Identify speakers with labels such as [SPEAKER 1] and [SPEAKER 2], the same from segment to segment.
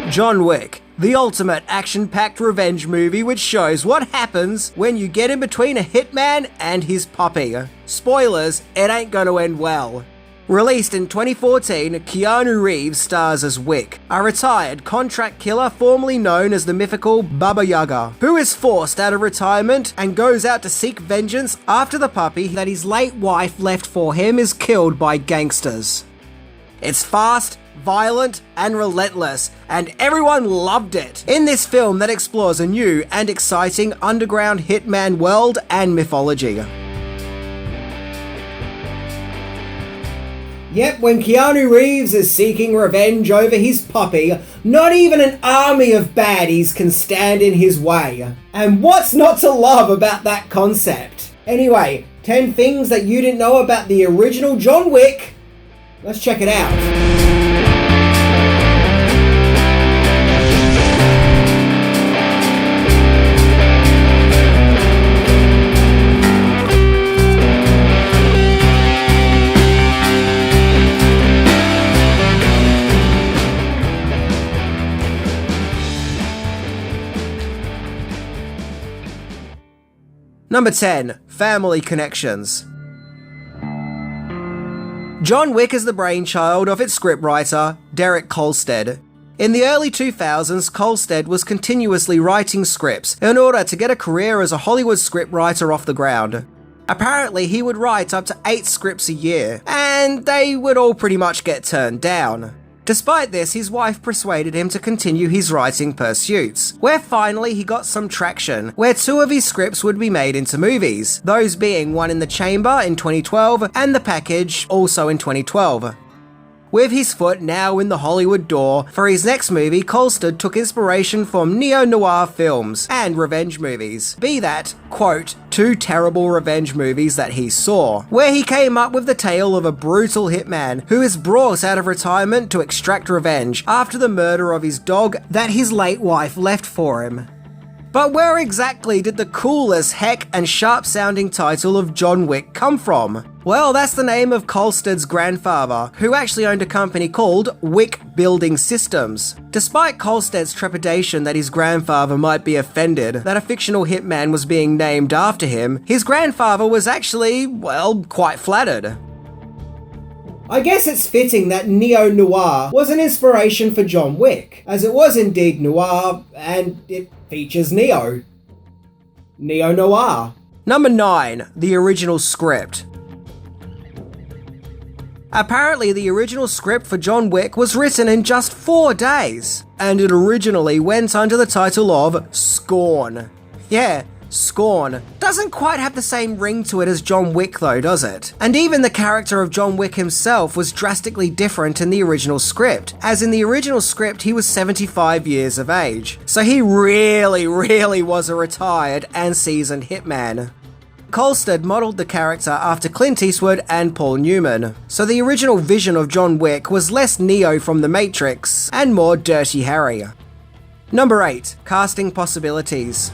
[SPEAKER 1] John Wick, the ultimate action-packed revenge movie which shows what happens when you get in between a hitman and his puppy. Spoilers, it ain't gonna end well. Released in 2014, Keanu Reeves stars as Wick, a retired contract killer formerly known as the mythical Baba Yaga, who is forced out of retirement and goes out to seek vengeance after the puppy that his late wife left for him is killed by gangsters. It's fast, violent, and relentless, and everyone loved it in this film that explores a new and exciting underground hitman world and mythology. Yep, when Keanu Reeves is seeking revenge over his puppy, not even an army of baddies can stand in his way. And what's not to love about that concept? Anyway, 10 things that you didn't know about the original John Wick. Let's check it out. Number 10. Family connections. John Wick is the brainchild of its scriptwriter, Derek Kolstad. In the early 2000s, Kolstad was continuously writing scripts in order to get a career as a Hollywood scriptwriter off the ground. Apparently, he would write up to 8 scripts a year, and they would all pretty much get turned down. Despite this, his wife persuaded him to continue his writing pursuits, where finally he got some traction, where 2 of his scripts would be made into movies, those being One in the Chamber in 2012 and The Package also in 2012. With his foot now in the Hollywood door, for his next movie, Kolstad took inspiration from neo-noir films and revenge movies, be that, quote, 2 terrible revenge movies that he saw, where he came up with the tale of a brutal hitman who is brought out of retirement to extract revenge after the murder of his dog that his late wife left for him. But where exactly did the cool as heck and sharp-sounding title of John Wick come from? Well, that's the name of Kolstad's grandfather, who actually owned a company called Wick Building Systems. Despite Kolstad's trepidation that his grandfather might be offended that a fictional hitman was being named after him, his grandfather was actually, well, quite flattered. I guess it's fitting that neo-noir was an inspiration for John Wick, as it was indeed noir, and it features Neo. Neo-noir. Number 9. The original script. Apparently, the original script for John Wick was written in just 4 days, and it originally went under the title of Scorn. Yeah, Scorn. Doesn't quite have the same ring to it as John Wick though, does it? And even the character of John Wick himself was drastically different in the original script, as in the original script he was 75 years of age. So he really was a retired and seasoned hitman. Kolstad modelled the character after Clint Eastwood and Paul Newman, so the original vision of John Wick was less Neo from The Matrix and more Dirty Harry. Number 8. Casting possibilities.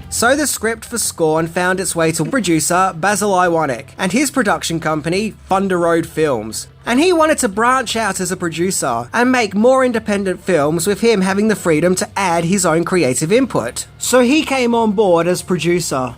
[SPEAKER 1] So the script for Scorn found its way to producer Basil Iwanek and his production company, Thunder Road Films. And he wanted to branch out as a producer and make more independent films with him having the freedom to add his own creative input. So he came on board as producer.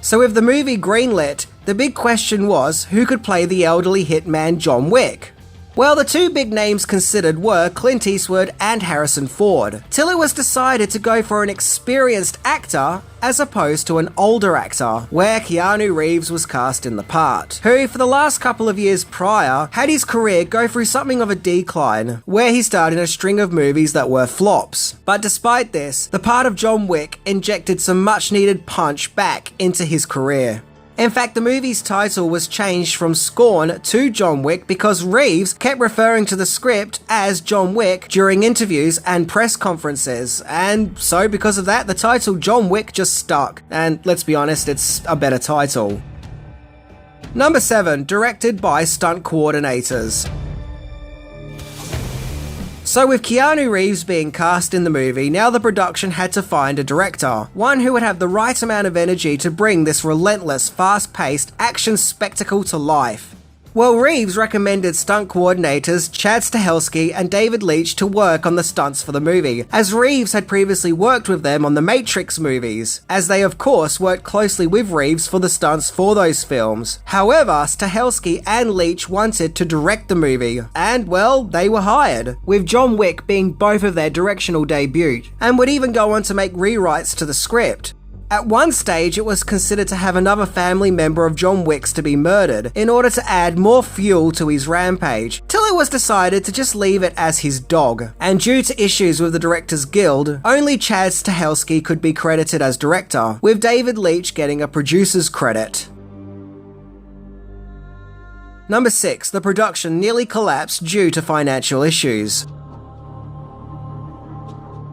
[SPEAKER 1] So with the movie greenlit, the big question was who could play the elderly hitman John Wick? Well, the 2 big names considered were Clint Eastwood and Harrison Ford, till it was decided to go for an experienced actor as opposed to an older actor, where Keanu Reeves was cast in the part, who for the last couple of years prior had his career go through something of a decline, where he starred in a string of movies that were flops. But despite this, the part of John Wick injected some much needed punch back into his career. In fact, the movie's title was changed from Scorn to John Wick because Reeves kept referring to the script as John Wick during interviews and press conferences, and so because of that, the title John Wick just stuck, and let's be honest, it's a better title. Number 7. Directed by stunt coordinators. So with Keanu Reeves being cast in the movie, now the production had to find a director, one who would have the right amount of energy to bring this relentless, fast-paced action spectacle to life. Well, Reeves recommended stunt coordinators Chad Stahelski and David Leitch to work on the stunts for the movie, as Reeves had previously worked with them on the Matrix movies, as they of course worked closely with Reeves for the stunts for those films. However, Stahelski and Leitch wanted to direct the movie, and well, they were hired, with John Wick being both of their directional debut, and would even go on to make rewrites to the script. At one stage, it was considered to have another family member of John Wick's to be murdered in order to add more fuel to his rampage, till it was decided to just leave it as his dog. And due to issues with the Directors Guild, only Chad Stahelski could be credited as director, with David Leitch getting a producer's credit. Number 6. The production nearly collapsed due to financial issues.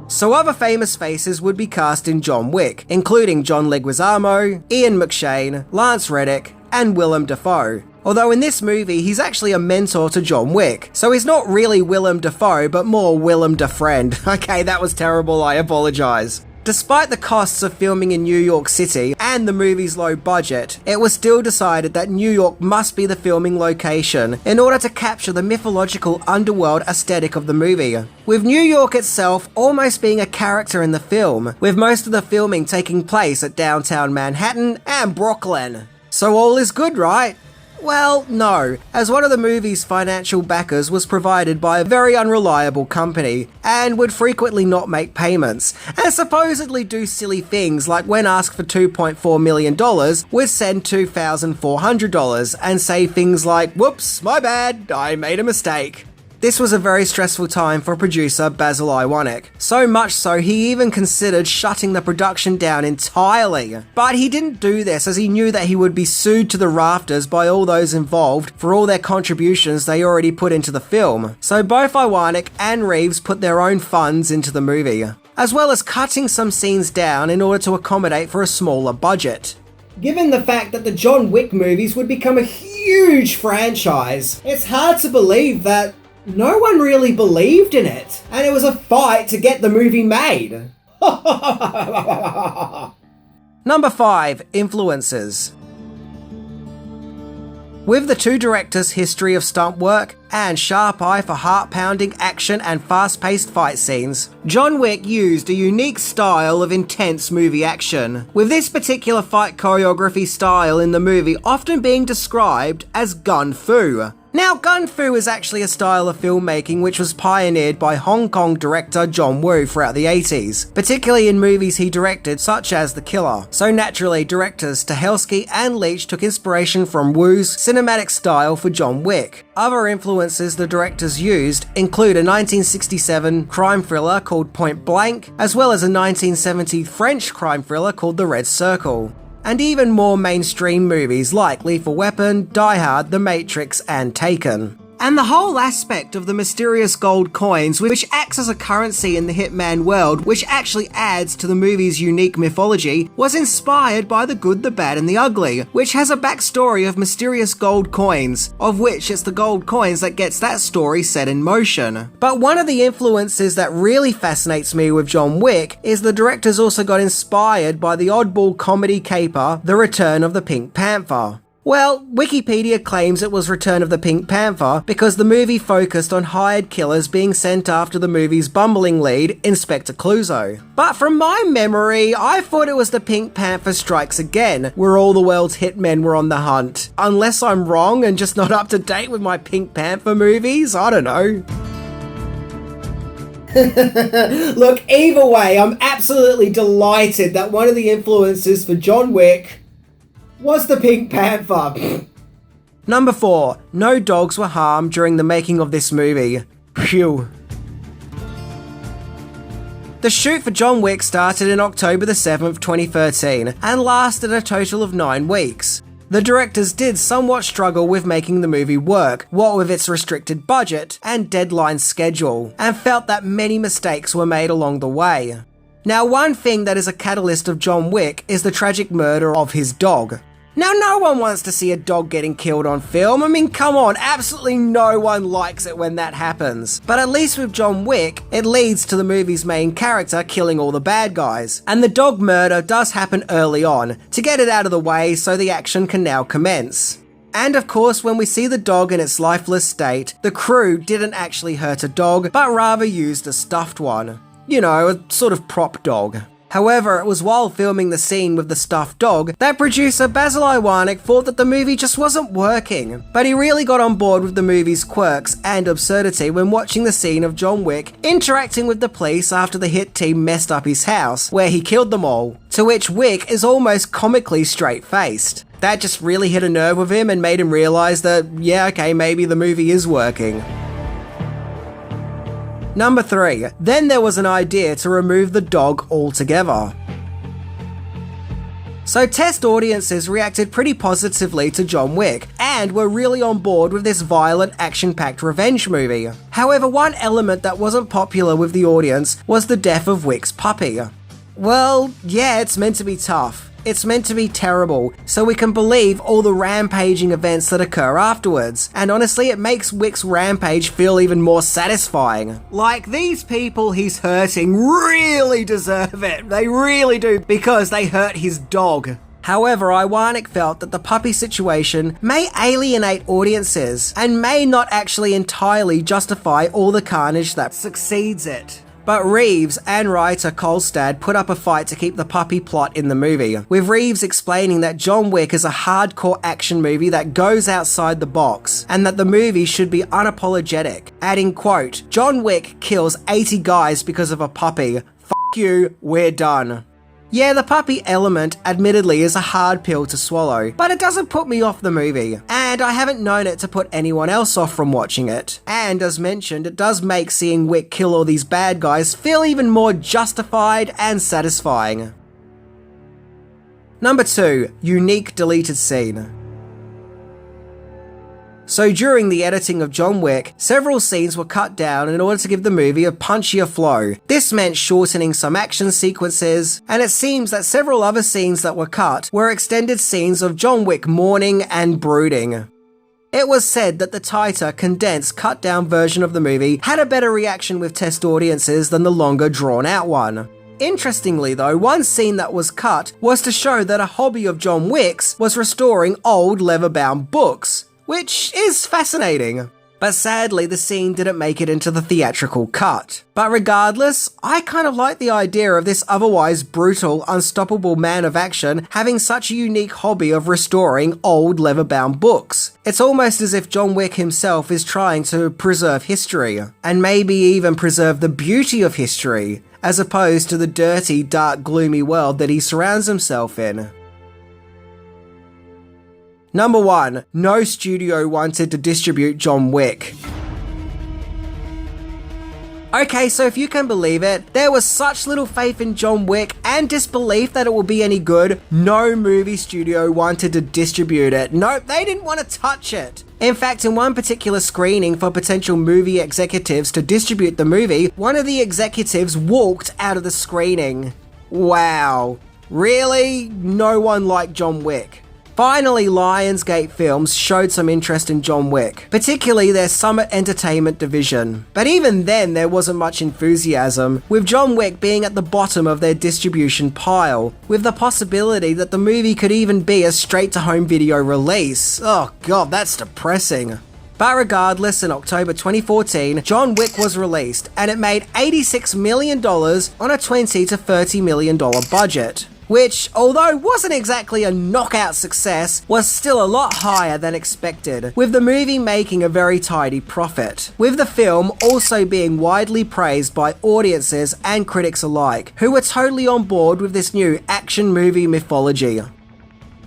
[SPEAKER 1] So other famous faces would be cast in John Wick, including John Leguizamo, Ian McShane, Lance Reddick, and Willem Dafoe. Although in this movie, he's actually a mentor to John Wick, so he's not really Willem Dafoe, but more Willem Defriend. Okay, that was terrible, I apologise. Despite the costs of filming in New York City and the movie's low budget, it was still decided that New York must be the filming location in order to capture the mythological underworld aesthetic of the movie, with New York itself almost being a character in the film, with most of the filming taking place at downtown Manhattan and Brooklyn. So all is good, right? Well, no, as one of the movie's financial backers was provided by a very unreliable company, and would frequently not make payments, and supposedly do silly things like when asked for $2.4 million, would send $2,400 and say things like, "Whoops, my bad, I made a mistake." This was a very stressful time for producer Basil Iwanek, so much so he even considered shutting the production down entirely. But he didn't do this as he knew that he would be sued to the rafters by all those involved for all their contributions they already put into the film. So both Iwanek and Reeves put their own funds into the movie, as well as cutting some scenes down in order to accommodate for a smaller budget. Given the fact that the John Wick movies would become a huge franchise, it's hard to believe that no one really believed in it, and it was a fight to get the movie made. Number 5. Influences. With the two directors' history of stunt work and sharp eye for heart-pounding action and fast-paced fight scenes, John Wick used a unique style of intense movie action, with this particular fight choreography style in the movie often being described as gun fu. Now, gun fu is actually a style of filmmaking which was pioneered by Hong Kong director John Woo throughout the 80s, particularly in movies he directed such as The Killer. So naturally, directors Stahelski and Leitch took inspiration from Woo's cinematic style for John Wick. Other influences the directors used include a 1967 crime thriller called Point Blank, as well as a 1970 French crime thriller called The Red Circle, and even more mainstream movies like Lethal Weapon, Die Hard, The Matrix, and Taken. And the whole aspect of the mysterious gold coins, which acts as a currency in the Hitman world, which actually adds to the movie's unique mythology, was inspired by The Good, the Bad, and the Ugly, which has a backstory of mysterious gold coins, of which it's the gold coins that gets that story set in motion. But one of the influences that really fascinates me with John Wick is the directors also got inspired by the oddball comedy caper, The Return of the Pink Panther. Well, Wikipedia claims it was Return of the Pink Panther because the movie focused on hired killers being sent after the movie's bumbling lead, Inspector Clouseau. But from my memory, I thought it was the Pink Panther Strikes Again, where all the world's hitmen were on the hunt. Unless I'm wrong and just not up to date with my Pink Panther movies, I don't know. Look, either way, I'm absolutely delighted that one of the influences for John Wick was the Pink Panther. Number 4. No dogs were harmed during the making of this movie. Phew. The shoot for John Wick started in October the 7th, 2013 and lasted a total of 9 weeks. The directors did somewhat struggle with making the movie work, what with its restricted budget and deadline schedule, and felt that many mistakes were made along the way. Now, one thing that is a catalyst of John Wick is the tragic murder of his dog. Now, no one wants to see a dog getting killed on film. I mean, come on, absolutely no one likes it when that happens. But at least with John Wick, it leads to the movie's main character killing all the bad guys. And the dog murder does happen early on, to get it out of the way so the action can now commence. And of course, when we see the dog in its lifeless state, the crew didn't actually hurt a dog, but rather used a stuffed one. You know, a sort of prop dog. However, it was while filming the scene with the stuffed dog that producer Basil Iwanek thought that the movie just wasn't working. But he really got on board with the movie's quirks and absurdity when watching the scene of John Wick interacting with the police after the hit team messed up his house, where he killed them all, to which Wick is almost comically straight-faced. That just really hit a nerve with him and made him realise that, yeah, okay, maybe the movie is working. Number 3. Then there was an idea to remove the dog altogether. So test audiences reacted pretty positively to John Wick, and were really on board with this violent, action-packed revenge movie. However, one element that wasn't popular with the audience was the death of Wick's puppy. Well, yeah, it's meant to be tough. It's meant to be terrible, so we can believe all the rampaging events that occur afterwards. And honestly, it makes Wick's rampage feel even more satisfying. Like, these people he's hurting really deserve it. They really do, because they hurt his dog. However, Iwanek felt that the puppy situation may alienate audiences, and may not actually entirely justify all the carnage that succeeds it. But Reeves and writer Kolstad put up a fight to keep the puppy plot in the movie, with Reeves explaining that John Wick is a hardcore action movie that goes outside the box, and that the movie should be unapologetic, adding, quote, "John Wick kills 80 guys because of a puppy. F*** you, we're done." Yeah, the puppy element admittedly is a hard pill to swallow, but it doesn't put me off the movie, and I haven't known it to put anyone else off from watching it. And as mentioned, it does make seeing Wick kill all these bad guys feel even more justified and satisfying. Number 2. Unique deleted scene. So during the editing of John Wick, several scenes were cut down in order to give the movie a punchier flow. This meant shortening some action sequences, and it seems that several other scenes that were cut were extended scenes of John Wick mourning and brooding. It was said that the tighter, condensed, cut-down version of the movie had a better reaction with test audiences than the longer, drawn-out one. Interestingly though, one scene that was cut was to show that a hobby of John Wick's was restoring old leather-bound books, which is fascinating. But sadly, the scene didn't make it into the theatrical cut. But regardless, I kind of like the idea of this otherwise brutal, unstoppable man of action having such a unique hobby of restoring old leather-bound books. It's almost as if John Wick himself is trying to preserve history, and maybe even preserve the beauty of history, as opposed to the dirty, dark, gloomy world that he surrounds himself in. Number 1. No studio wanted to distribute John Wick. Okay, so if you can believe it, there was such little faith in John Wick and disbelief that it will be any good, no movie studio wanted to distribute it. Nope, they didn't want to touch it. In fact, in one particular screening for potential movie executives to distribute the movie, one of the executives walked out of the screening. Wow. Really? No one liked John Wick. Finally, Lionsgate Films showed some interest in John Wick, particularly their Summit Entertainment division. But even then, there wasn't much enthusiasm, with John Wick being at the bottom of their distribution pile, with the possibility that the movie could even be a straight-to-home video release. Oh god, that's depressing. But regardless, in October 2014, John Wick was released, and it made $86 million on a $20 to $30 million budget. Which, although wasn't exactly a knockout success, was still a lot higher than expected, with the movie making a very tidy profit, with the film also being widely praised by audiences and critics alike, who were totally on board with this new action movie mythology.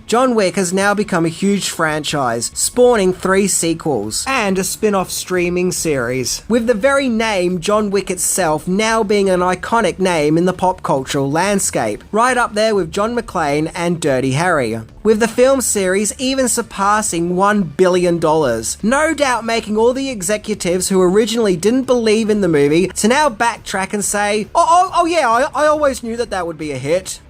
[SPEAKER 1] John Wick has now become a huge franchise, spawning 3 sequels, and a spin-off streaming series, with the very name John Wick itself now being an iconic name in the pop cultural landscape, right up there with John McClane and Dirty Harry, with the film series even surpassing $1 billion, no doubt making all the executives who originally didn't believe in the movie to now backtrack and say, oh yeah, I always knew that would be a hit.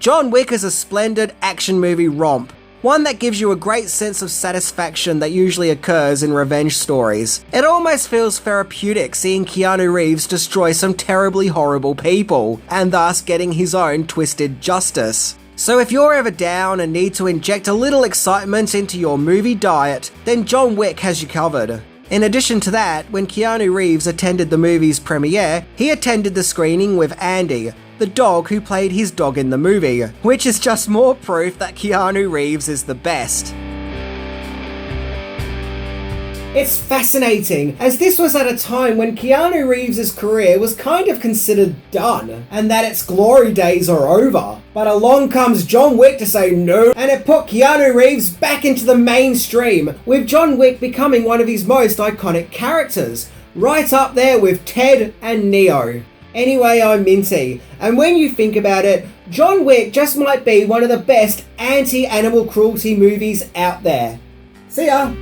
[SPEAKER 1] John Wick is a splendid action movie romp, one that gives you a great sense of satisfaction that usually occurs in revenge stories. It almost feels therapeutic seeing Keanu Reeves destroy some terribly horrible people, and thus getting his own twisted justice. So if you're ever down and need to inject a little excitement into your movie diet, then John Wick has you covered. In addition to that, when Keanu Reeves attended the movie's premiere, he attended the screening with Andy, the dog who played his dog in the movie, which is just more proof that Keanu Reeves is the best. It's fascinating, as this was at a time when Keanu Reeves' career was kind of considered done, and that its glory days are over. But along comes John Wick to say no, and it put Keanu Reeves back into the mainstream, with John Wick becoming one of his most iconic characters, right up there with Ted and Neo. Anyway, I'm Minty, and when you think about it, John Wick just might be one of the best anti-animal cruelty movies out there. See ya!